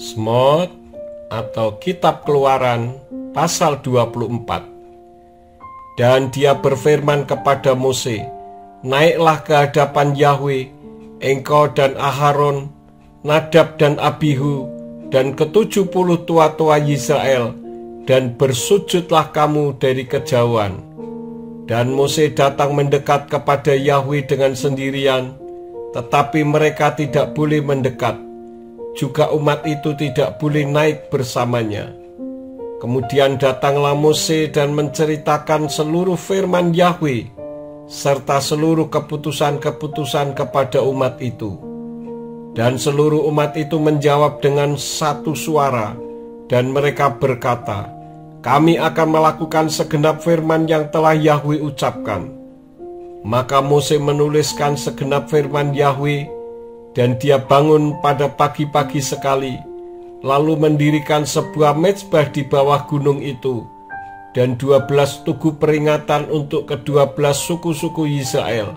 Semot atau Kitab Keluaran pasal 24. Dan dia berfirman kepada Mose, "Naiklah ke hadapan Yahwe, engkau dan Aharon, Nadab dan Abihu, dan ke-70 tua-tua Israel, dan bersujudlah kamu dari kejauhan." Dan Mose datang mendekat kepada Yahwe dengan sendirian, tetapi mereka tidak boleh mendekat. Juga umat itu tidak boleh naik bersamanya. Kemudian datanglah Mose dan menceritakan seluruh firman Yahwe, serta seluruh keputusan-keputusan kepada umat itu. Dan seluruh umat itu menjawab dengan satu suara, dan mereka berkata, "Kami akan melakukan segenap firman yang telah Yahwe ucapkan." Maka Mose menuliskan segenap firman Yahwe, dan dia bangun pada pagi-pagi sekali, lalu mendirikan sebuah mezbah di bawah gunung itu, dan 12 tugu peringatan untuk ke-12 suku-suku Israel.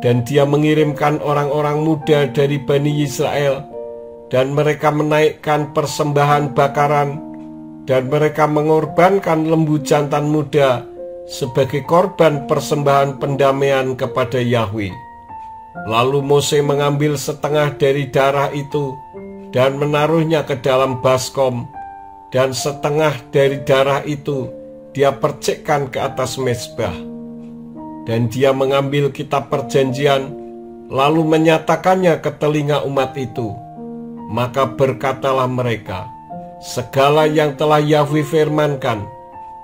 Dan dia mengirimkan orang-orang muda dari Bani Israel, dan mereka menaikkan persembahan bakaran, dan mereka mengorbankan lembu jantan muda sebagai korban persembahan pendamaian kepada Yahwe. Lalu Mose mengambil setengah dari darah itu dan menaruhnya ke dalam baskom, dan setengah dari darah itu dia percikkan ke atas mezbah. Dan dia mengambil kitab perjanjian, lalu menyatakannya ke telinga umat itu. Maka berkatalah mereka, "Segala yang telah Yahwe firmankan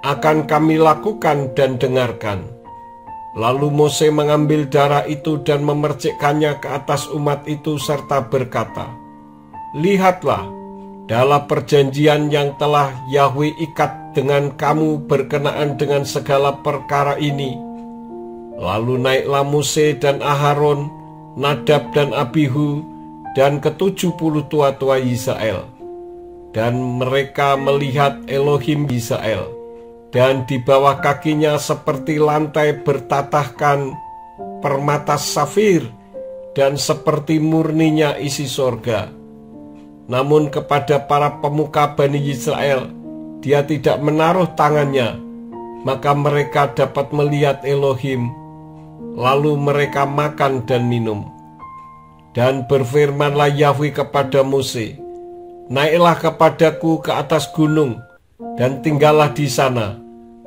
akan kami lakukan dan dengarkan." Lalu Mose mengambil darah itu dan memercikkannya ke atas umat itu serta berkata, "Lihatlah, dalam perjanjian yang telah Yahwe ikat dengan kamu berkenaan dengan segala perkara ini." Lalu naiklah Mose dan Aharon, Nadab dan Abihu, dan ke-70 tua-tua Israel. Dan mereka melihat Elohim Israel, dan di bawah kakinya seperti lantai bertatahkan permata safir, dan seperti murninya isi sorga. Namun kepada para pemuka Bani Israel, dia tidak menaruh tangannya, maka mereka dapat melihat Elohim. Lalu mereka makan dan minum. Dan berfirmanlah Yahwe kepada Mose, "Naiklah kepadaku ke atas gunung, dan tinggallah di sana.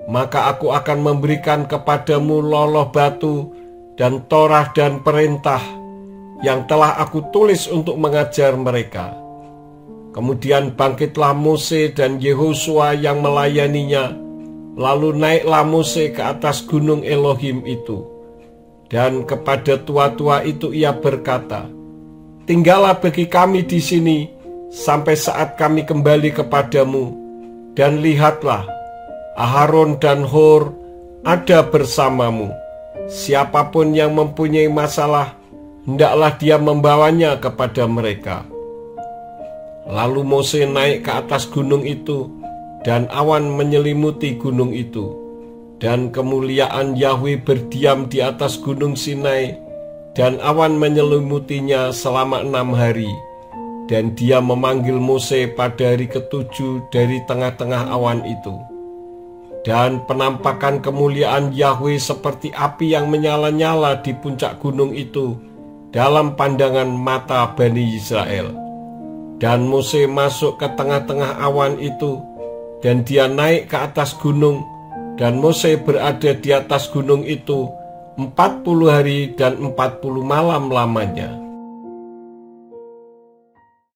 Maka aku akan memberikan kepadamu loloh batu dan Torah dan perintah yang telah aku tulis untuk mengajar mereka." Kemudian bangkitlah Mose dan Yehosua yang melayaninya. Lalu naiklah Mose ke atas gunung Elohim itu. Dan kepada tua-tua itu ia berkata, "Tinggallah bagi kami di sini sampai saat kami kembali kepadamu. Dan lihatlah, Aharon dan Hur ada bersamamu. Siapapun yang mempunyai masalah, hendaklah dia membawanya kepada mereka." Lalu Mose naik ke atas gunung itu, dan awan menyelimuti gunung itu. Dan kemuliaan Yahwe berdiam di atas gunung Sinai, dan awan menyelimutinya selama 6 hari. Dan dia memanggil Mose pada hari ke-7 dari tengah-tengah awan itu. Dan penampakan kemuliaan Yahwe seperti api yang menyala-nyala di puncak gunung itu dalam pandangan mata Bani Israel. Dan Mose masuk ke tengah-tengah awan itu, dan dia naik ke atas gunung, dan Mose berada di atas gunung itu 40 hari dan 40 malam lamanya.